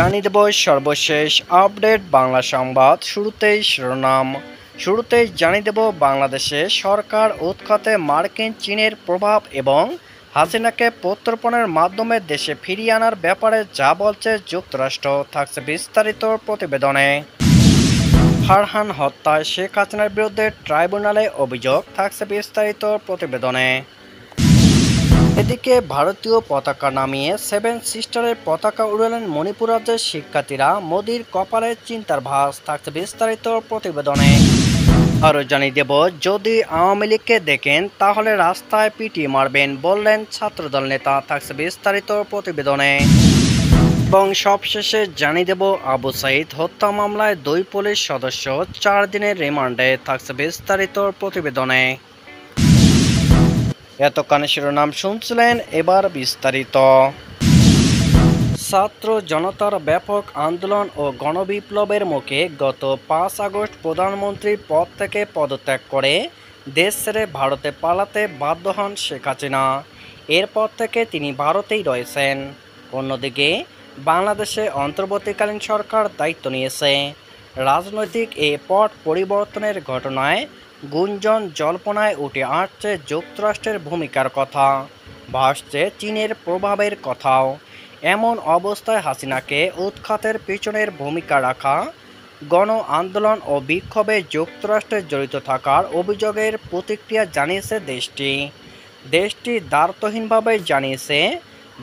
জানিয়ে দেব সর্বশেষ আপডেট বাংলা সংবাদ। শুরুতেই শিরোনাম। শুরুতেই জানিয়ে দেব বাংলাদেশে সরকার উৎখাতে মার্কিন চীনের প্রভাব এবং হাসিনাকে প্রত্যর্পণের মাধ্যমে দেশে ফিরিয়ে আনার ব্যাপারে যা বলছে যুক্তরাষ্ট্র, থাকছে বিস্তারিত প্রতিবেদনে। ফারহান হত্যায় শেখ হাসিনার বিরুদ্ধে ট্রাইব্যুনালে অভিযোগ, থাকছে বিস্তারিত প্রতিবেদনে। এদিকে ভারতীয় পতাকা নামিয়ে সেভেন সিস্টারের পতাকা উড়ালেন মণিপুর রাজ্যের শিক্ষার্থীরা, মোদির কপালে চিন্তার ভাঁজ, থাকছে বিস্তারিত প্রতিবেদনে। আরও জানিয়ে দেব, যদি আওয়ামী লীগকে দেখেন তাহলে রাস্তায় পিটিয়ে মারবেন, বললেন ছাত্রদল নেতা, থাকছে বিস্তারিত প্রতিবেদনে। এবং সবশেষে জানিয়ে দেব, আবু সাইদ হত্যা মামলায় 2 পুলিশ সদস্য 4 দিনের রিমান্ডে, থাকছে বিস্তারিত প্রতিবেদনে। এতক্ষণ শিরোনাম শুনছিলেন, এবার বিস্তারিত। ছাত্র জনতার ব্যাপক আন্দোলন ও গণবিপ্লবের মুখে গত 5 আগস্ট প্রধানমন্ত্রীর পদ থেকে পদত্যাগ করে দেশ ছেড়ে ভারতে পালাতে বাধ্য হন শেখ হাসিনা। এরপর থেকে তিনি ভারতেই রয়েছেন। অন্যদিকে বাংলাদেশে অন্তর্বর্তীকালীন সরকার দায়িত্ব নিয়েছে। রাজনৈতিক এই পট পরিবর্তনের ঘটনায় গুঞ্জন জল্পনায় উঠে আসছে যুক্তরাষ্ট্রের ভূমিকার কথা, ভাসছে চীনের প্রভাবের কথাও। এমন অবস্থায় হাসিনাকে উৎখাতের পিছনের ভূমিকা রাখা, গণ আন্দোলন ও বিক্ষোভে যুক্তরাষ্ট্রের জড়িত থাকার অভিযোগের প্রতিক্রিয়া জানিয়েছে দেশটি দ্বার্থহীনভাবে জানিয়েছে,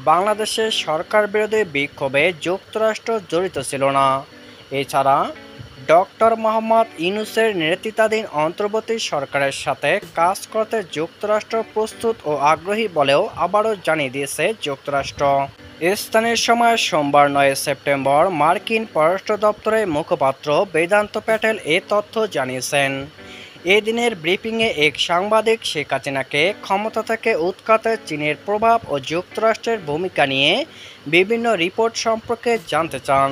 বাংলাদেশের সরকার বিরোধী বিক্ষোভে যুক্তরাষ্ট্র জড়িত ছিল না। এছাড়া ডক্টর মোহাম্মদ ইউনূসের নেতৃত্বাধীন অন্তর্বর্তী সরকারের সাথে কাজ করতে যুক্তরাষ্ট্র প্রস্তুত ও আগ্রহী বলেও আবারও জানিয়ে দিয়েছে যুক্তরাষ্ট্র। স্থানীয় সময় সোমবার 9 সেপ্টেম্বর মার্কিন পররাষ্ট্র দপ্তরের মুখপাত্র বেদান্ত প্যাটেল এ তথ্য জানিয়েছেন। এদিনের ব্রিফিংয়ে এক সাংবাদিক শেখ হাসিনাকে ক্ষমতা থেকে উৎখাতে চীনের প্রভাব ও যুক্তরাষ্ট্রের ভূমিকা নিয়ে বিভিন্ন রিপোর্ট সম্পর্কে জানতে চান।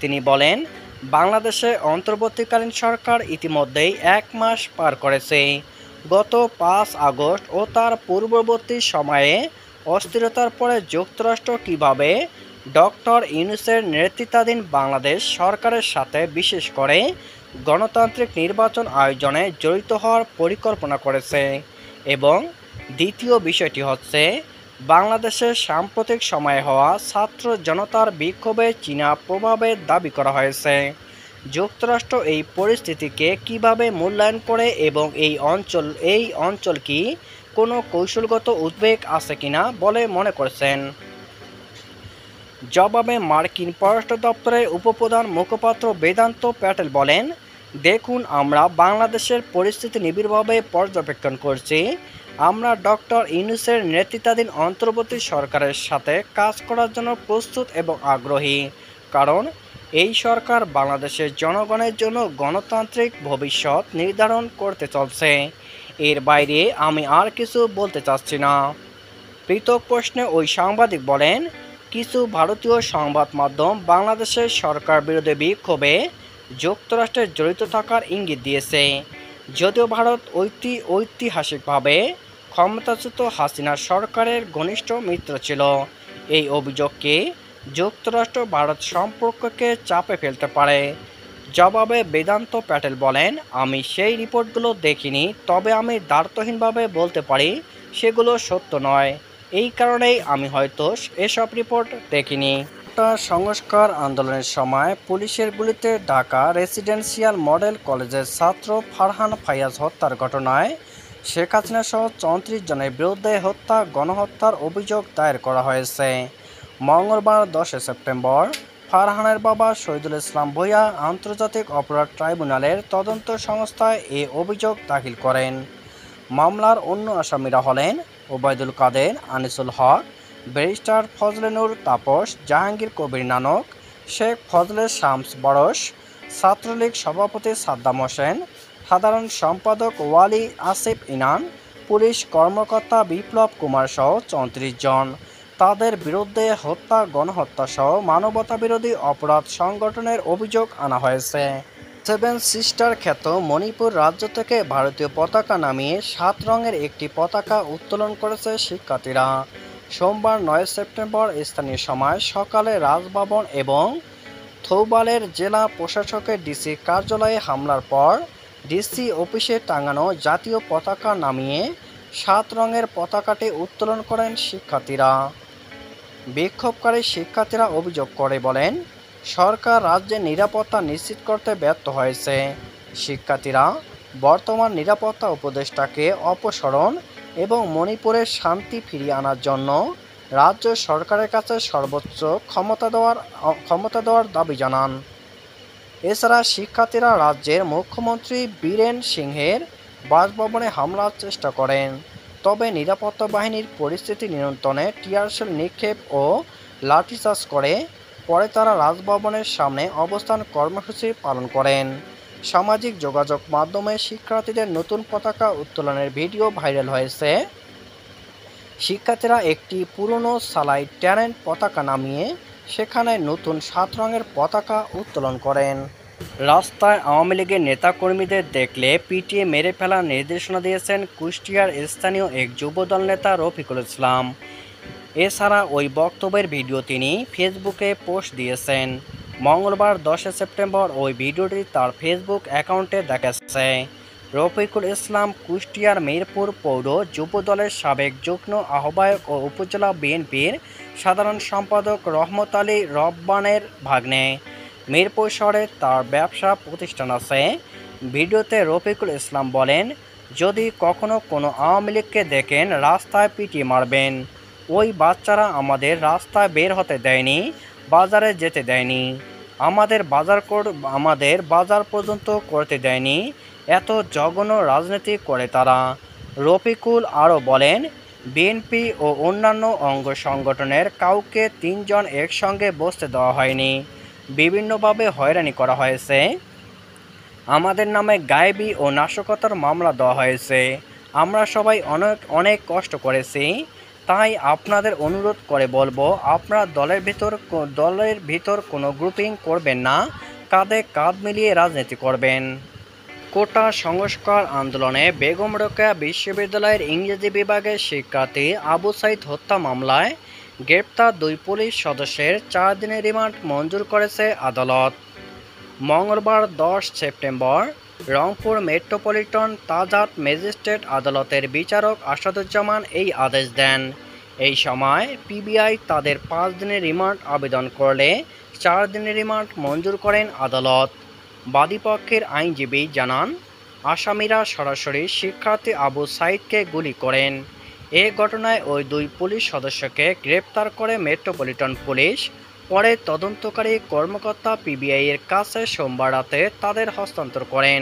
তিনি বলেন, বাংলাদেশে অন্তর্বর্তীকালীন সরকার ইতিমধ্যেই 1 মাস পার করেছে। গত 5 আগস্ট ও তার পূর্ববর্তী সময়ে অস্থিরতার পরে যুক্তরাষ্ট্র কীভাবে ডক্টর ইউনূসের নেতৃত্বাধীন বাংলাদেশ সরকারের সাথে বিশেষ করে গণতান্ত্রিক নির্বাচন আয়োজনে জড়িত হওয়ার পরিকল্পনা করেছে, এবং দ্বিতীয় বিষয়টি হচ্ছে বাংলাদেশের সাম্প্রতিক সময়ে হওয়া ছাত্র জনতার বিক্ষোভে চীনা প্রভাবের দাবি করা হয়েছে। যুক্তরাষ্ট্র এই পরিস্থিতিকে কিভাবে মূল্যায়ন করে এবং এই অঞ্চল কি কোনো কৌশলগত উদ্বেগ আছে কিনা বলে মনে করছেন। জবাবে মার্কিন পররাষ্ট্র দপ্তরের উপপ্রধান মুখপাত্র বেদান্ত প্যাটেল বলেন, দেখুন, আমরা বাংলাদেশের পরিস্থিতি নিবিড়ভাবে পর্যবেক্ষণ করছি। আমরা ডক্টর ইউনূসের নেতৃত্বাধীন অন্তর্বর্তী সরকারের সাথে কাজ করার জন্য প্রস্তুত এবং আগ্রহী, কারণ এই সরকার বাংলাদেশের জনগণের জন্য গণতান্ত্রিক ভবিষ্যৎ নির্ধারণ করতে চলছে। এর বাইরে আমি আর কিছু বলতে চাচ্ছি না। পৃথক প্রশ্নে ওই সাংবাদিক বলেন, কিছু ভারতীয় সংবাদ মাধ্যম বাংলাদেশের সরকার বিরোধী বিক্ষোভে যুক্তরাষ্ট্রের জড়িত থাকার ইঙ্গিত দিয়েছে। যদিও ভারত ঐতিহাসিকভাবে ক্ষমতাচ্যুত হাসিনা সরকারের ঘনিষ্ঠ মিত্র ছিল, এই অভিযোগকে যুক্তরাষ্ট্র ভারত সম্পর্ককে চাপে ফেলতে পারে। জবাবে বেদান্ত প্যাটেল বলেন, আমি সেই রিপোর্টগুলো দেখিনি, তবে আমি দ্বার্থহীনভাবে বলতে পারি সেগুলো সত্য নয়। এই কারণেই আমি হয়তো এসব রিপোর্ট দেখিনি। সংস্কার আন্দোলনের সময় পুলিশের গুলিতে ঢাকা রেসিডেন্সিয়াল মডেল কলেজের ছাত্র ফারহান ফায়াজ হত্যার ঘটনায় শেখ হাসিনা সহ 34 জনের বিরুদ্ধে গণহত্যার অভিযোগ দায়ের করা হয়েছে। মঙ্গলবার 10 সেপ্টেম্বর ফারহানের বাবা শহীদুল ইসলাম ভূঁইয়া আন্তর্জাতিক অপরাধ ট্রাইব্যুনালের তদন্ত সংস্থায় এ অভিযোগ দাখিল করেন। মামলার অন্য আসামিরা হলেন ওবায়দুল কাদের, আনিসুল হক, ব্যারিস্টার ফজলে নূর তাপস, জাহাঙ্গীর কবির নানক, শেখ ফজলে শামস বরস, ছাত্রলীগ সভাপতি সাদ্দাম হোসেন, সাধারণ সম্পাদক ওয়ালি আসিফ ইনান, পুলিশ কর্মকর্তা বিপ্লব কুমার সহ 34 জন। তাদের বিরুদ্ধে হত্যা, গণহত্যা সহ মানবতাবিরোধী অপরাধ সংগঠনের অভিযোগ আনা হয়েছে। সেভেন সিস্টার খ্যাত মণিপুর রাজ্য থেকে ভারতীয় পতাকা নামিয়ে 7 রঙের একটি পতাকা উত্তোলন করেছে শিক্ষার্থীরা। সোমবার 9 সেপ্টেম্বর স্থানীয় সময় সকালে রাজভবন এবং থৌবালের জেলা প্রশাসকের ডিসি কার্যালয়ে হামলার পর ডিসি অফিসে টাঙানো জাতীয় পতাকা নামিয়ে 7 রঙের পতাকাটি উত্তোলন করেন শিক্ষার্থীরা। বিক্ষোভকারী শিক্ষার্থীরা অভিযোগ করে বলেন, সরকার রাজ্যের নিরাপত্তা নিশ্চিত করতে ব্যর্থ হয়েছে। শিক্ষার্থীরা বর্তমান নিরাপত্তা উপদেষ্টাকে অপসারণ এবং মণিপুরের শান্তি ফিরিয়ে আনার জন্য রাজ্য সরকারের কাছে সর্বোচ্চ ক্ষমতা দেওয়ার দাবি জানান। এছাড়া শিক্ষার্থীরা রাজ্যের মুখ্যমন্ত্রী বীরেন সিংহের বাসভবনে হামলার চেষ্টা করেন, তবে নিরাপত্তা বাহিনীর পরিস্থিতি নিয়ন্ত্রণে টিয়ারশেল নিক্ষেপ ও লাঠিচার্জ করে। পরে তারা রাজভবনের সামনে অবস্থান কর্মসূচি পালন করেন। সামাজিক যোগাযোগ মাধ্যমে শিক্ষার্থীদের নতুন পতাকা উত্তোলনের ভিডিও ভাইরাল হয়েছে। শিক্ষার্থীরা একটি পুরনো সালাই ট্যারেন্ট পতাকা নামিয়ে সেখানে নতুন 7 রঙের পতাকা উত্তোলন করেন। রাস্তায় আওয়ামী লীগের নেতাকর্মীদের দেখলে পিটিয়ে মেরে ফেলার নির্দেশনা দিয়েছেন কুষ্টিয়ার স্থানীয় এক যুবদল নেতা রফিকুল ইসলাম। এছাড়া ওই বক্তব্যের ভিডিও তিনি ফেসবুকে পোস্ট দিয়েছেন। মঙ্গলবার 10 সেপ্টেম্বর ওই ভিডিওটি তার ফেসবুক অ্যাকাউন্টে দেখাচ্ছে। রফিকুল ইসলাম কুষ্টিয়ার মিরপুর পৌর যুবদলের সাবেক যুগ্ম আহ্বায়ক ও উপজেলা বিএনপির সাধারণ সম্পাদক রহমত আলী রব্বানের ভাগ্নে। মিরপুর শহরে তার ব্যবসা প্রতিষ্ঠান আছে। ভিডিওতে রফিকুল ইসলাম বলেন, যদি কখনো কোনো আওয়ামী লীগকে দেখেন রাস্তায় পিটিয়ে মারবেন। ওই বাচ্চারা আমাদের রাস্তায় বের হতে দেয়নি, বাজারে যেতে দেয়নি, আমাদের বাজার পর্যন্ত করতে দেয়নি। এত জঘন্য রাজনীতি করে তারা। রফিকুল আরও বলেন, বিএনপি ও অন্যান্য অঙ্গ সংগঠনের কাউকে 3 জন একসঙ্গে বসতে দেওয়া হয়নি, বিভিন্নভাবে হয়রানি করা হয়েছে। আমাদের নামে গায়েবী ও নাশকতার মামলা দেওয়া হয়েছে। আমরা সবাই অনেক কষ্ট করেছি। তাই আপনাদের অনুরোধ করে বলবো, আপনারা দলের ভিতর কোনো গ্রুপিং করবেন না, কাঁধে কাঁধ মিলিয়ে রাজনীতি করবেন। কোটা সংস্কার আন্দোলনে বেগম রোকেয়া বিশ্ববিদ্যালয়ের ইংরেজি বিভাগের শিক্ষার্থী আবু সাইদ হত্যা মামলায় গ্রেপ্তার 2 পুলিশ সদস্যের 4 দিনের রিমান্ড মঞ্জুর করেছে আদালত। মঙ্গলবার 10 September Rangpur metropolitan Tajhat magistrate আদালতের বিচারক আসাদুজ্জামান এই আদেশ দেন। এই সময় পিবিআই তাদের 5 দিনের রিমান্ড আবেদন করলে 4 দিনের রিমান্ড মঞ্জুর করেন আদালত। বাদীপক্ষের আইনজীবী জানান, আসামিরা সরাসরি শিক্ষার্থী আবু সাইদকে গুলি করেন। এ ঘটনায় ওই 2 পুলিশ সদস্যকে গ্রেপ্তার করে মেট্রোপলিটন পুলিশ। পরে তদন্তকারী কর্মকর্তা পিবিআইয়ের কাছে সোমবার রাতে তাদের হস্তান্তর করেন।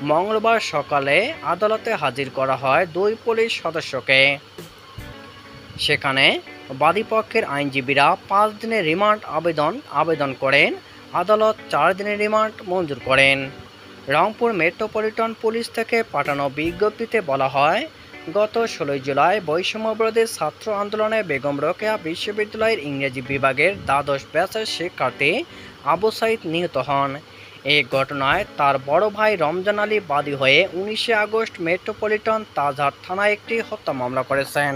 মঙ্গলবার সকালে আদালতে হাজির করা হয় 2 পুলিশ সদস্যকে। সেখানে বাদীপক্ষের আইনজীবীরা 5 দিনের রিমান্ড আবেদন করেন। আদালত 4 দিনের রিমান্ড মঞ্জুর করেন। রংপুর মেট্রোপলিটন পুলিশ থেকে পাঠানো বিজ্ঞপ্তিতে বলা হয়, গত 16 জুলাই বৈষম্যবিরোধী ছাত্র আন্দোলনে বেগম রোকেয়া বিশ্ববিদ্যালয়ের ইংরেজি বিভাগের দ্বাদশ ব্যাচের শিক্ষার্থী আবু সাইদ নিহত হন। এই ঘটনায় তার বড় ভাই রমজান আলী বাদী হয়ে 19 আগস্ট মেট্রোপলিটন তাজহাট থানায় একটি হত্যা মামলা করেছেন।